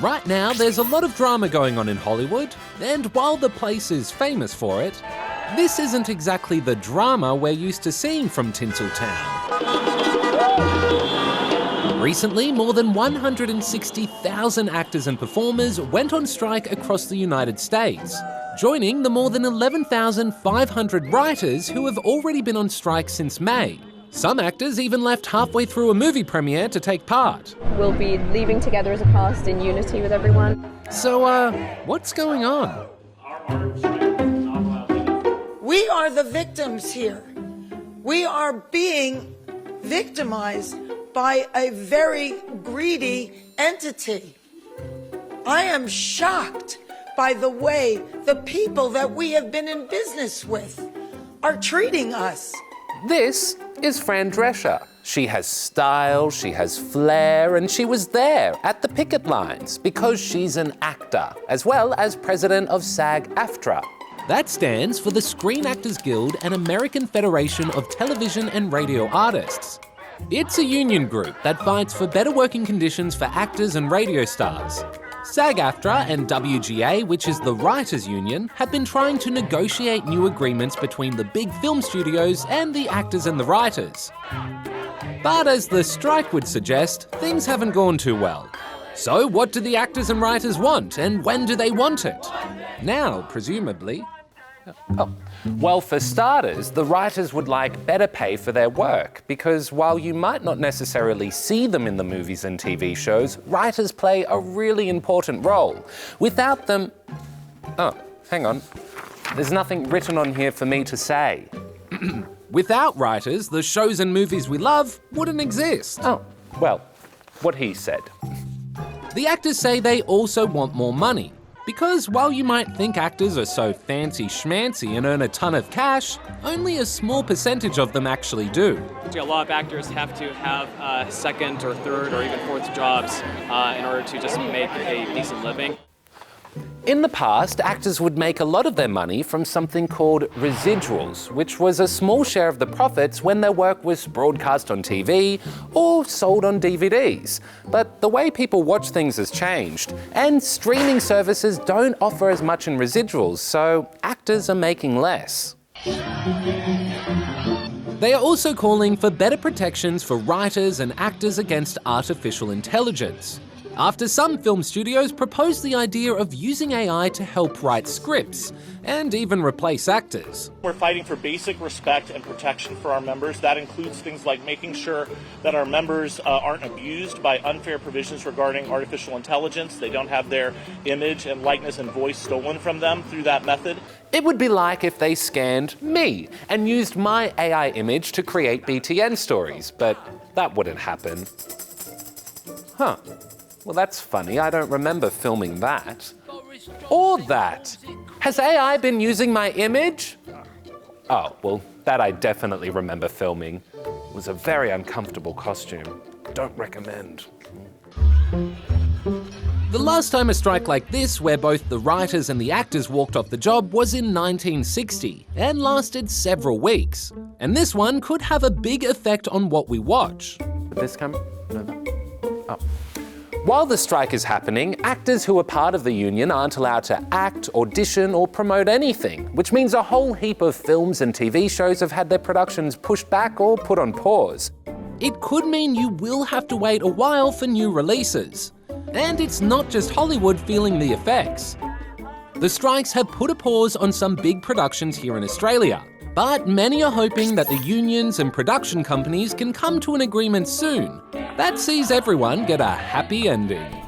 Right now, there's a lot of drama going on in Hollywood, and while the place is famous for it, this isn't exactly the drama we're used to seeing from Tinseltown. Recently, more than 160,000 actors and performers went on strike across the United States, joining the more than 11,500 writers who have already been on strike since May. Some actors even left halfway through a movie premiere to take part. We'll be leaving together as a cast in unity with everyone. So, what's going on? We are the victims here. We are being victimized by a very greedy entity. I am shocked by the way the people that we have been in business with are treating us. This is Fran Drescher. She has style, she has flair, and she was there at the picket lines because she's an actor, as well as president of SAG-AFTRA. That stands for the Screen Actors Guild and American Federation of Television and Radio Artists. It's a union group that fights for better working conditions for actors and radio stars. SAG-AFTRA and WGA, which is the writers' union, have been trying to negotiate new agreements between the big film studios and the actors and the writers. But as the strike would suggest, things haven't gone too well. So what do the actors and writers want, and when do they want it? Now, presumably. Well, for starters, the writers would like better pay for their work, because while you might not necessarily see them in the movies and TV shows, writers play a really important role. Without them... Oh, hang on. There's nothing written on here for me to say. Without writers, the shows and movies we love wouldn't exist. Oh, well, what he said. The actors say they also want more money. Because while you might think actors are so fancy schmancy and earn a ton of cash, only a small percentage of them actually do. A lot of actors have to have second or third or even fourth jobs in order to just make a decent living. In the past, actors would make a lot of their money from something called residuals, which was a small share of the profits when their work was broadcast on TV or sold on DVDs. But the way people watch things has changed, and streaming services don't offer as much in residuals, so actors are making less. They are also calling for better protections for writers and actors against artificial intelligence, after some film studios proposed the idea of using AI to help write scripts and even replace actors. We're fighting for basic respect and protection for our members. That includes things like making sure that our members aren't abused by unfair provisions regarding artificial intelligence. They don't have their image and likeness and voice stolen from them through that method. It would be like if they scanned me and used my AI image to create BTN stories, but that wouldn't happen. Huh. Well, that's funny. I don't remember filming that. Or that. Has AI been using my image? Oh, well, that I definitely remember filming. It was a very uncomfortable costume. Don't recommend. The last time a strike like this, where both the writers and the actors walked off the job, was in 1960 and lasted several weeks. And this one could have a big effect on what we watch. This camera? No. Oh. While the strike is happening, actors who are part of the union aren't allowed to act, audition, or promote anything, which means a whole heap of films and TV shows have had their productions pushed back or put on pause. It could mean you will have to wait a while for new releases. And it's not just Hollywood feeling the effects. The strikes have put a pause on some big productions here in Australia, but many are hoping that the unions and production companies can come to an agreement soon that sees everyone get a happy ending.